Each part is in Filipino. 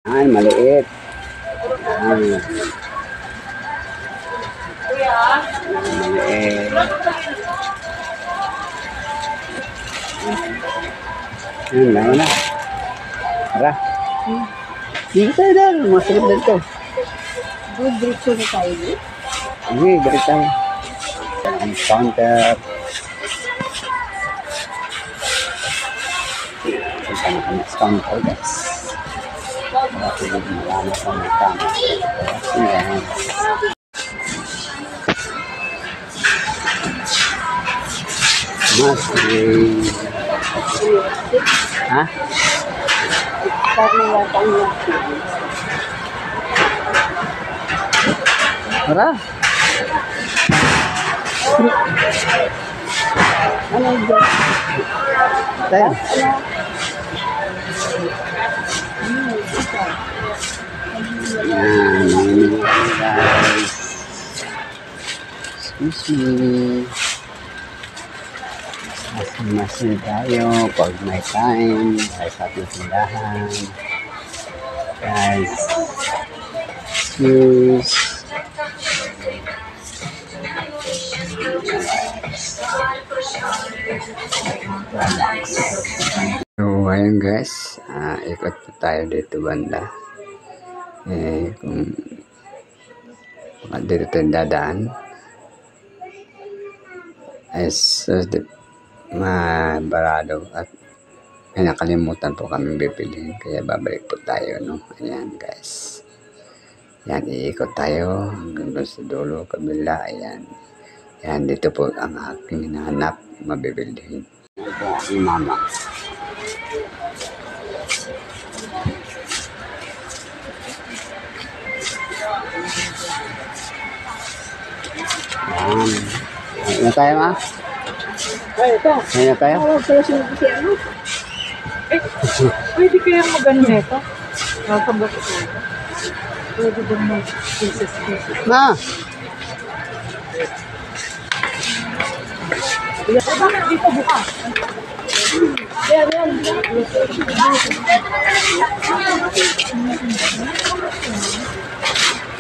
Ay, maliit. Ay. Maliit. Ayun, lama na. Tara. Dito tayo dahil. Masarap din ito. Diretso na tayo. Okay, balik tayo. Ang counter. Punta na kami sa counter, guys. Para tulog marami sa mga kama. Ayan. Mushroom. Ha? Tara. Ano yun? Tayo. Yan, mamimili kami, guys. Excuse me. Masin-masin tayo pag may time. Ay sa ating tindahan. Guys. Excuse. So, ayun guys, ikot po tayo dito banda. Kung dito tayo dadaan, barado at may nakalimutan po kami bibilihin, kaya babalik po tayo, no? Ayan guys. Ayan, iikot tayo hanggang doon sa dulo, kabila, ayan. Ayan, dito po ang aking hinahanap, mabibilihin. Ito ang mama. Ayan. Ayan tayo, ma? Ay, ito. Ayan tayo? Oo, pero sinubisi ano? Pwede kayang magano nito? Pagbato ko. Pwede ba mag-pieces? Ma! Bakit dito bukas? Yan, yan.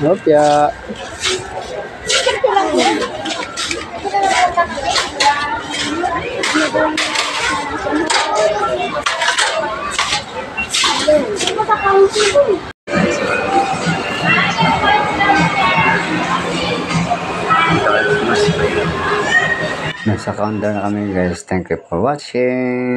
Hopya. Nasa counter na kami guys. Thank you for watching.